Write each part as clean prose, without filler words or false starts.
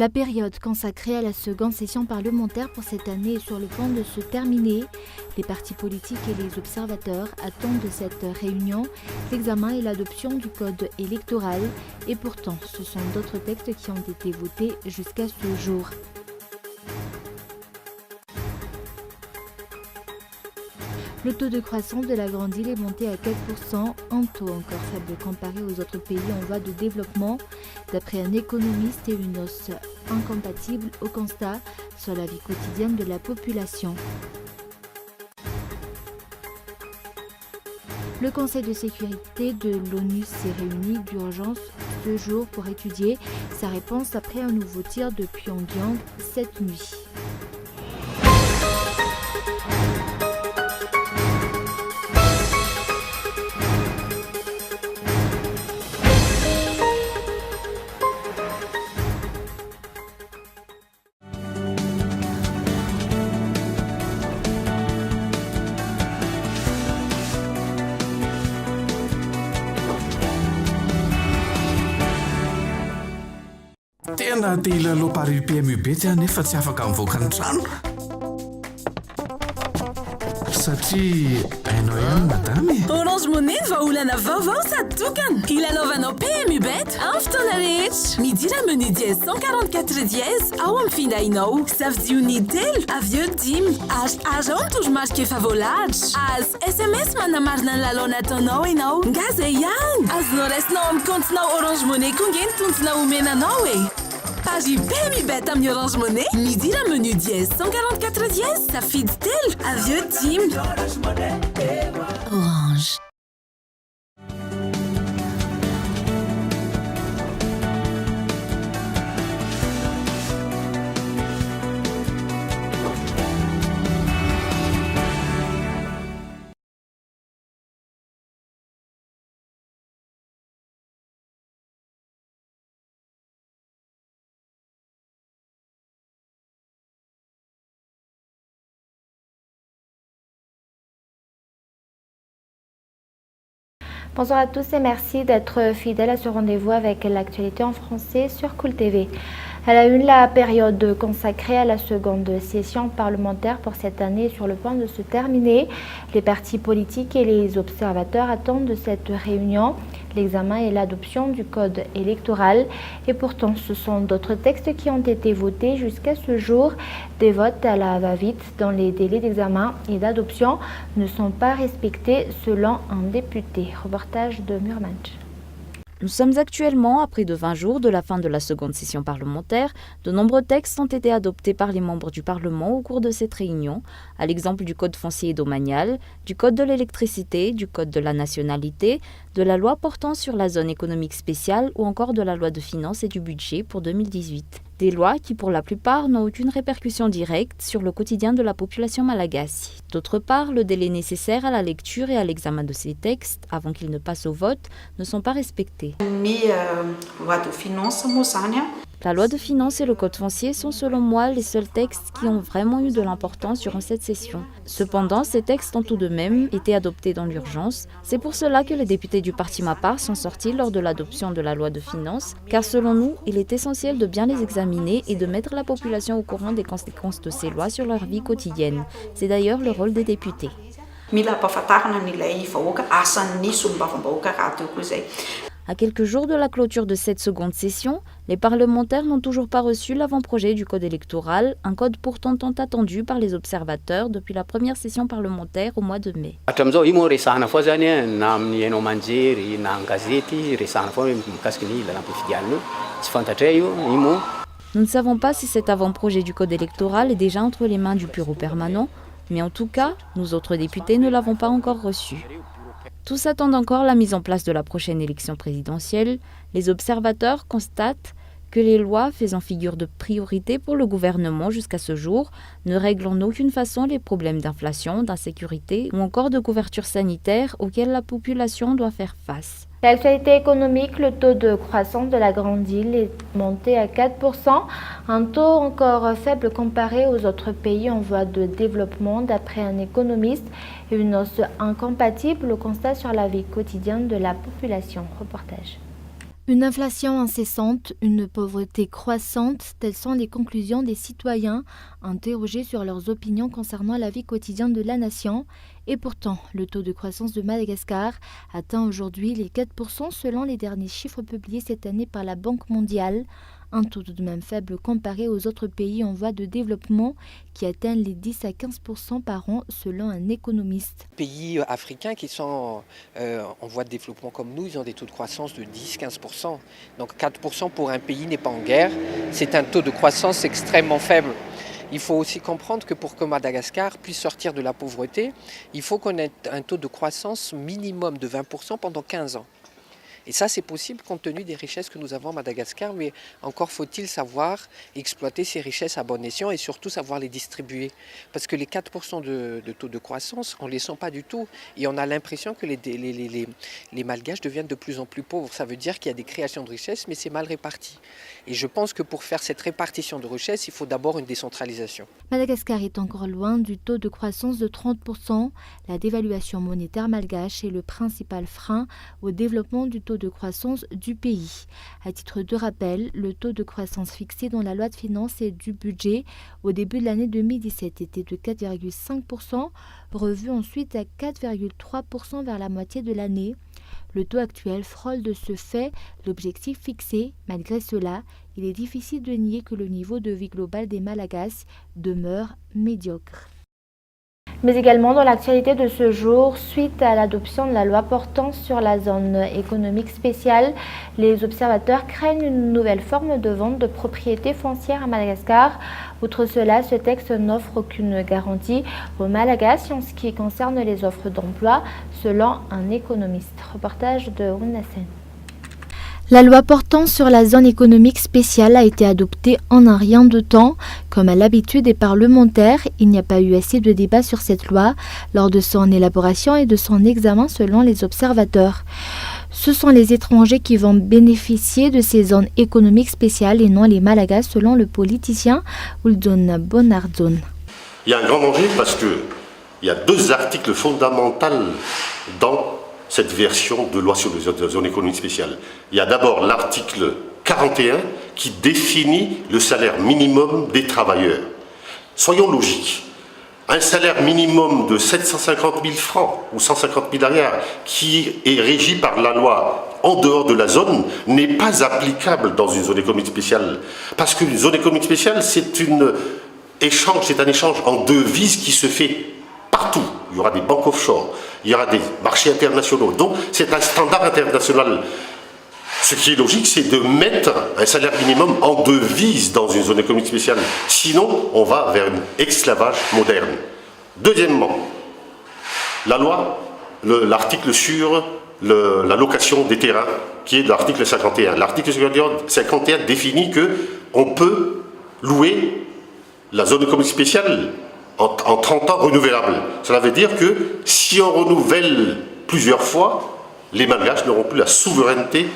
La période consacrée à la seconde session parlementaire pour cette année est sur le point de se terminer. Les partis politiques et les observateurs attendent de cette réunion l'examen et l'adoption du code électoral. Et pourtant, ce sont d'autres textes qui ont été votés jusqu'à ce jour. Le taux de croissance de la Grande Île est monté à 4%, un taux encore faible comparé aux autres pays en voie de développement, d'après un économiste, et une hausse incompatible au constat sur la vie quotidienne de la population. Le Conseil de sécurité de l'ONU s'est réuni d'urgence ce jour pour étudier sa réponse après un nouveau tir de Pyongyang cette nuit. Tena te ilaloa pari PMU betsy nefa tsy afaka mivoaka ny trano satria hainao ihany madame. Orange Money vahaolana vaovao sady tokana. Ilalaovanao PMU bet amin'ny fotoana rehetra. Midira menu dièse 144 dièse ao amin'ny findainao. Safidiony telo avy eo dimy ary ao ny toromarika efa voalahatra. Azo SMS manamarina ny lalao nataonao ianao. Nga zay ihany. Azonao raisinao amin'ny comptenao Orange Money koa nge ny tontona omenanao e. Page PMU bet amin'ny Orange Money. Midira menu dièse 144 dièse safidy telo avy eo dimy. Orange. Bonsoir à tous et merci d'être fidèles à ce rendez-vous avec l'actualité en français sur Cool TV. À la une, la période consacrée à la seconde session parlementaire pour cette année est sur le point de se terminer. Les partis politiques et les observateurs attendent de cette réunion l'examen et l'adoption du code électoral. Et pourtant, ce sont d'autres textes qui ont été votés jusqu'à ce jour. Des votes à la va-vite dans les délais d'examen et d'adoption ne sont pas respectés selon un député. Reportage de Murmanch. Nous sommes actuellement à près de 20 jours de la fin de la seconde session parlementaire. De nombreux textes ont été adoptés par les membres du Parlement au cours de cette réunion, à l'exemple du Code foncier et domanial, du Code de l'électricité, du Code de la nationalité, de la loi portant sur la zone économique spéciale ou encore de la loi de finances et du budget pour 2018. Des lois qui, pour la plupart, n'ont aucune répercussion directe sur le quotidien de la population malagasy. D'autre part, le délai nécessaire à la lecture et à l'examen de ces textes, avant qu'ils ne passent au vote, ne sont pas respectés. La loi de finances et le code foncier sont selon moi les seuls textes qui ont vraiment eu de l'importance durant cette session. Cependant, ces textes ont tout de même été adoptés dans l'urgence. C'est pour cela que les députés du parti Mapar sont sortis lors de l'adoption de la loi de finances, car selon nous, il est essentiel de bien les examiner et de mettre la population au courant des conséquences de ces lois sur leur vie quotidienne. C'est d'ailleurs le rôle des députés. À quelques jours de la clôture de cette seconde session, les parlementaires n'ont toujours pas reçu l'avant-projet du code électoral, un code pourtant tant attendu par les observateurs depuis la première session parlementaire au mois de mai. Nous ne savons pas si cet avant-projet du code électoral est déjà entre les mains du bureau permanent, mais en tout cas, nous autres députés ne l'avons pas encore reçu. Tous attendent encore la mise en place de la prochaine élection présidentielle. Les observateurs constatent que les lois faisant figure de priorité pour le gouvernement jusqu'à ce jour ne règlent en aucune façon les problèmes d'inflation, d'insécurité ou encore de couverture sanitaire auxquels la population doit faire face. L'actualité économique, le taux de croissance de la Grande Île est monté à 4%, un taux encore faible comparé aux autres pays en voie de développement d'après un économiste et une hausse incompatible au constat sur la vie quotidienne de la population. Reportage. Une inflation incessante, une pauvreté croissante, telles sont les conclusions des citoyens interrogés sur leurs opinions concernant la vie quotidienne de la nation. Et pourtant, le taux de croissance de Madagascar atteint aujourd'hui les 4% selon les derniers chiffres publiés cette année par la Banque mondiale. Un taux tout de même faible comparé aux autres pays en voie de développement qui atteignent les 10 à 15% par an selon un économiste. Les pays africains qui sont en voie de développement comme nous, ils ont des taux de croissance de 10-15%. Donc 4% pour un pays n'est pas en guerre. C'est un taux de croissance extrêmement faible. Il faut aussi comprendre que pour que Madagascar puisse sortir de la pauvreté, il faut qu'on ait un taux de croissance minimum de 20% pendant 15 ans. Et ça, c'est possible compte tenu des richesses que nous avons à Madagascar, mais encore faut-il savoir exploiter ces richesses à bon escient et surtout savoir les distribuer. Parce que les 4% de taux de croissance, on ne les sent pas du tout. Et on a l'impression que les Malgaches deviennent de plus en plus pauvres. Ça veut dire qu'il y a des créations de richesses, mais c'est mal réparti. Et je pense que pour faire cette répartition de richesses, il faut d'abord une décentralisation. Madagascar est encore loin du taux de croissance de 30%. La dévaluation monétaire malgache est le principal frein au développement du taux de croissance du pays. À titre de rappel, le taux de croissance fixé dans la loi de finances et du budget au début de l'année 2017 était de 4,5%, revu ensuite à 4,3% vers la moitié de l'année. Le taux actuel frôle de ce fait l'objectif fixé. Malgré cela, il est difficile de nier que le niveau de vie global des Malagasy demeure médiocre. Mais également dans l'actualité de ce jour, suite à l'adoption de la loi portant sur la zone économique spéciale, les observateurs craignent une nouvelle forme de vente de propriétés foncières à Madagascar. Outre cela, ce texte n'offre aucune garantie aux Malagasy en ce qui concerne les offres d'emploi, selon un économiste. Reportage de Ounassen. La loi portant sur la zone économique spéciale a été adoptée en un rien de temps. Comme à l'habitude des parlementaires, il n'y a pas eu assez de débat sur cette loi lors de son élaboration et de son examen selon les observateurs. Ce sont les étrangers qui vont bénéficier de ces zones économiques spéciales et non les Malagasy selon le politicien Uldon Bonardson. Il y a un grand danger parce qu'il y a deux articles fondamentaux dans cette version de loi sur les zones économiques spéciales. Il y a d'abord l'article 41 qui définit le salaire minimum des travailleurs. Soyons logiques. Un salaire minimum de 750 000 francs ou 150 000 ariars qui est régi par la loi en dehors de la zone n'est pas applicable dans une zone économique spéciale. Parce qu'une zone économique spéciale, c'est un échange en devises qui se fait partout. Il y aura des banques offshore, il y aura des marchés internationaux. Donc c'est un standard international. Ce qui est logique, c'est de mettre un salaire minimum en devise dans une zone économique spéciale. Sinon, on va vers un esclavage moderne. Deuxièmement, la loi, l'article sur la location des terrains, qui est de l'article 51. L'article 51 définit qu'on peut louer la zone économique spéciale en 30 ans renouvelable. Cela veut dire que si on renouvelle plusieurs fois, les Malgaches n'auront plus la souveraineté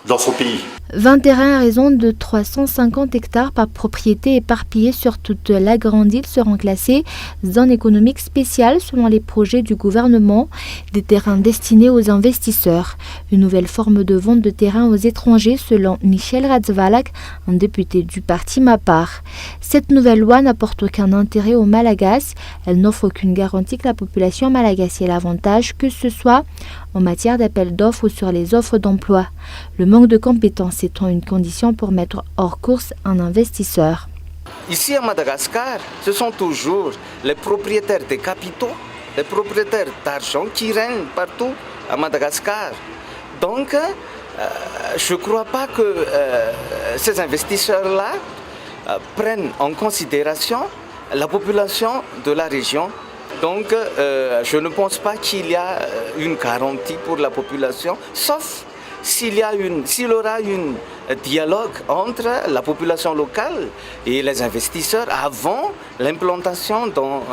dans son pays. 20 terrains à raison de 350 hectares par propriété éparpillés sur toute la grande île seront classés zone économique spéciale selon les projets du gouvernement, des terrains destinés aux investisseurs. Une nouvelle forme de vente de terrains aux étrangers selon Michel Radzvalak, un député du parti Mapar. Cette nouvelle loi n'apporte aucun intérêt aux Malagasy, elle n'offre aucune garantie que la population malagasy ait l'avantage, que ce soit en matière d'appel d'offres ou sur les offres d'emploi. Le manque de compétences étant une condition pour mettre hors course un investisseur. Ici à Madagascar, ce sont toujours les propriétaires des capitaux, les propriétaires d'argent qui règnent partout à Madagascar. Donc, je ne crois pas que ces investisseurs-là prennent en considération la population de la région. Donc, je ne pense pas qu'il y a une garantie pour la population, sauf s'il y aura un dialogue entre la population locale et les investisseurs avant l'implantation dans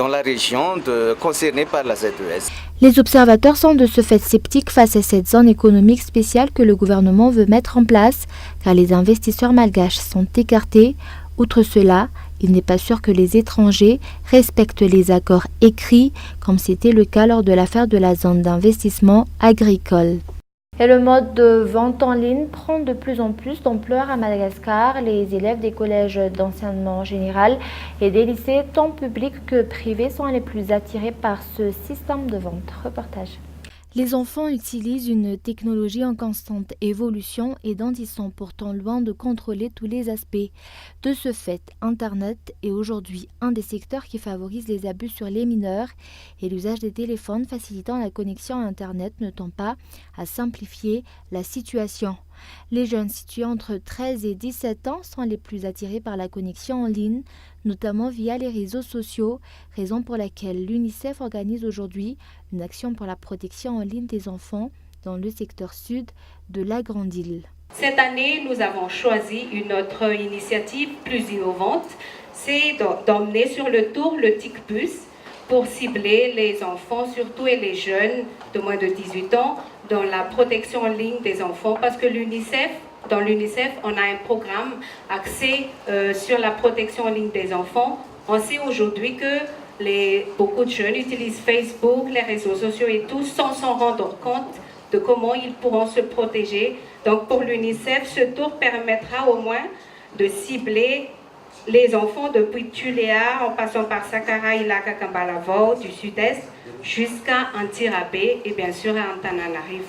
la région concernée par la ZES. Les observateurs sont de ce fait sceptiques face à cette zone économique spéciale que le gouvernement veut mettre en place, car les investisseurs malgaches sont écartés. Outre cela, il n'est pas sûr que les étrangers respectent les accords écrits, comme c'était le cas lors de l'affaire de la zone d'investissement agricole. Et le mode de vente en ligne prend de plus en plus d'ampleur à Madagascar. Les élèves des collèges d'enseignement général et des lycées, tant publics que privés, sont les plus attirés par ce système de vente. Reportage. Les enfants utilisent une technologie en constante évolution et dont ils sont pourtant loin de contrôler tous les aspects. De ce fait, Internet est aujourd'hui un des secteurs qui favorise les abus sur les mineurs et l'usage des téléphones facilitant la connexion à Internet ne tend pas à simplifier la situation. Les jeunes situés entre 13 et 17 ans sont les plus attirés par la connexion en ligne, notamment via les réseaux sociaux, raison pour laquelle l'UNICEF organise aujourd'hui une action pour la protection en ligne des enfants dans le secteur sud de la Grande Île. Cette année, nous avons choisi une autre initiative plus innovante, c'est d'emmener sur le tour le TIC-Bus pour cibler les enfants, surtout et les jeunes de moins de 18 ans, dans la protection en ligne des enfants, parce que dans l'UNICEF, on a un programme axé sur la protection en ligne des enfants. On sait aujourd'hui que beaucoup de jeunes utilisent Facebook, les réseaux sociaux et tout, sans s'en rendre compte de comment ils pourront se protéger. Donc pour l'UNICEF, ce tour permettra au moins de cibler les enfants depuis Tuléa, en passant par Sakara, Ilaka, Kambalavo, du sud-est, jusqu'à Antirabé et bien sûr à Antananarivo.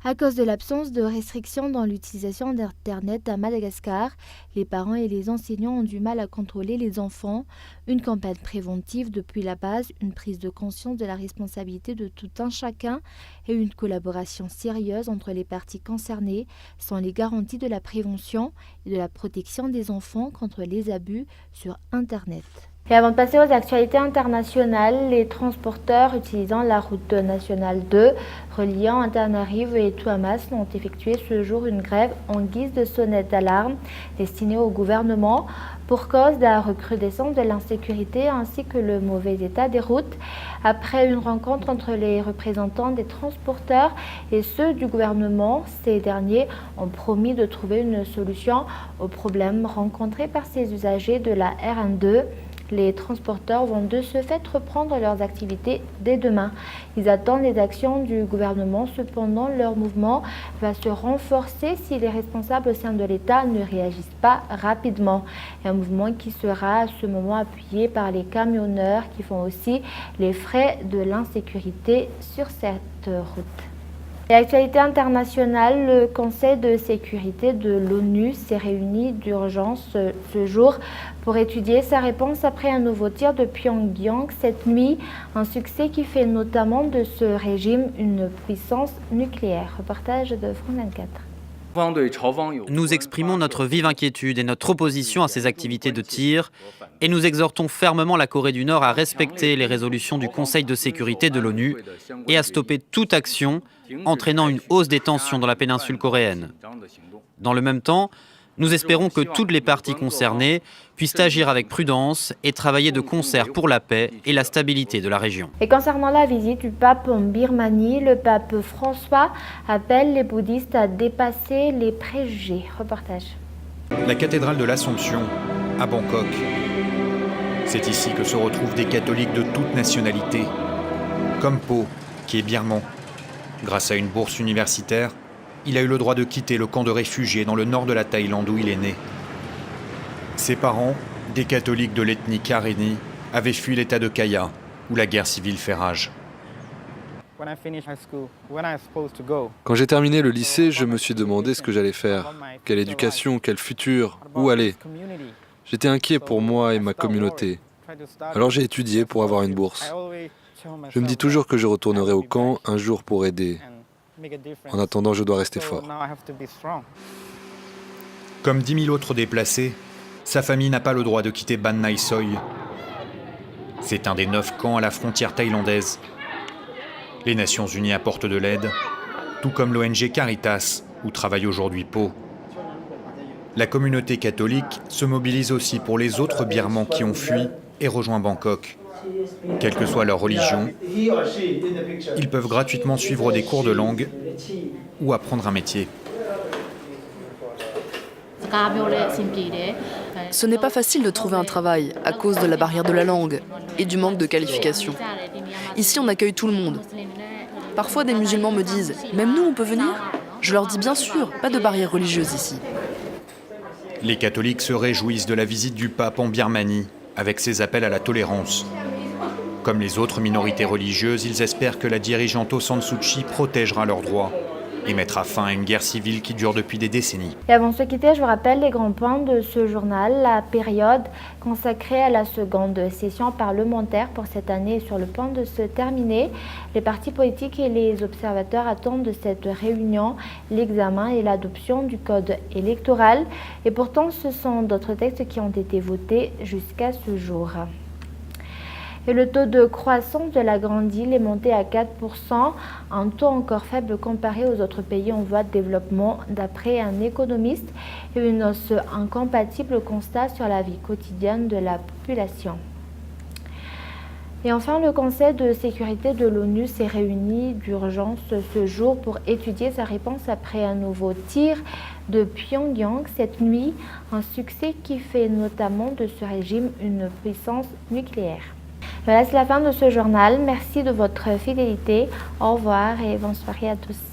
À cause de l'absence de restrictions dans l'utilisation d'Internet à Madagascar, les parents et les enseignants ont du mal à contrôler les enfants. Une campagne préventive depuis la base, une prise de conscience de la responsabilité de tout un chacun et une collaboration sérieuse entre les parties concernées sont les garanties de la prévention et de la protection des enfants contre les abus sur Internet. Et avant de passer aux actualités internationales, les transporteurs utilisant la route nationale 2 reliant Antananarivo et Tuamas ont effectué ce jour une grève en guise de sonnette d'alarme destinée au gouvernement pour cause de la recrudescence de l'insécurité ainsi que le mauvais état des routes. Après une rencontre entre les représentants des transporteurs et ceux du gouvernement, ces derniers ont promis de trouver une solution aux problèmes rencontrés par ces usagers de la RN2. Les transporteurs vont de ce fait reprendre leurs activités dès demain. Ils attendent les actions du gouvernement. Cependant, leur mouvement va se renforcer si les responsables au sein de l'État ne réagissent pas rapidement. Un mouvement qui sera à ce moment appuyé par les camionneurs qui font aussi les frais de l'insécurité sur cette route. Et actualité internationale, le Conseil de sécurité de l'ONU s'est réuni d'urgence ce jour pour étudier sa réponse après un nouveau tir de Pyongyang cette nuit, un succès qui fait notamment de ce régime une puissance nucléaire. Reportage de France 24. Nous exprimons notre vive inquiétude et notre opposition à ces activités de tir et nous exhortons fermement la Corée du Nord à respecter les résolutions du Conseil de sécurité de l'ONU et à stopper toute action entraînant une hausse des tensions dans la péninsule coréenne. Dans le même temps, nous espérons que toutes les parties concernées puissent agir avec prudence et travailler de concert pour la paix et la stabilité de la région. Et concernant la visite du pape en Birmanie, le pape François appelle les bouddhistes à dépasser les préjugés. Reportage. La cathédrale de l'Assomption, à Bangkok. C'est ici que se retrouvent des catholiques de toute nationalité, comme Po, qui est birman. Grâce à une bourse universitaire, il a eu le droit de quitter le camp de réfugiés dans le nord de la Thaïlande où il est né. Ses parents, des catholiques de l'ethnie Karenni, avaient fui l'état de Kaya, où la guerre civile fait rage. Quand j'ai terminé le lycée, je me suis demandé ce que j'allais faire. Quelle éducation, quel futur, où aller. J'étais inquiet pour moi et ma communauté. Alors j'ai étudié pour avoir une bourse. Je me dis toujours que je retournerai au camp un jour pour aider. En attendant, je dois rester fort. Comme 10 000 autres déplacés, sa famille n'a pas le droit de quitter Ban Nai Soi. C'est un des 9 camps à la frontière thaïlandaise. Les Nations Unies apportent de l'aide, tout comme l'ONG Caritas, où travaille aujourd'hui Po. La communauté catholique se mobilise aussi pour les autres Birmans qui ont fui et rejoint Bangkok. Quelle que soit leur religion, ils peuvent gratuitement suivre des cours de langue ou apprendre un métier. Ce n'est pas facile de trouver un travail à cause de la barrière de la langue et du manque de qualification. Ici, on accueille tout le monde. Parfois, des musulmans me disent « Même nous, on peut venir ?» Je leur dis bien sûr, pas de barrière religieuse ici. Les catholiques se réjouissent de la visite du pape en Birmanie, avec ses appels à la tolérance. Comme les autres minorités religieuses, ils espèrent que la dirigeante Aung San Suu Kyi protégera leurs droits et mettra fin à une guerre civile qui dure depuis des décennies. Et avant de se quitter, je vous rappelle les grands points de ce journal. La période consacrée à la seconde session parlementaire pour cette année est sur le point de se terminer. Les partis politiques et les observateurs attendent de cette réunion l'examen et l'adoption du code électoral. Et pourtant, ce sont d'autres textes qui ont été votés jusqu'à ce jour. Et le taux de croissance de la Grande Île est monté à 4%, un taux encore faible comparé aux autres pays en voie de développement, d'après un économiste, et une hausse incompatible au constat sur la vie quotidienne de la population. Et enfin, le Conseil de sécurité de l'ONU s'est réuni d'urgence ce jour pour étudier sa réponse après un nouveau tir de Pyongyang cette nuit, un succès qui fait notamment de ce régime une puissance nucléaire. Voilà, c'est la fin de ce journal. Merci de votre fidélité. Au revoir et bonne soirée à tous.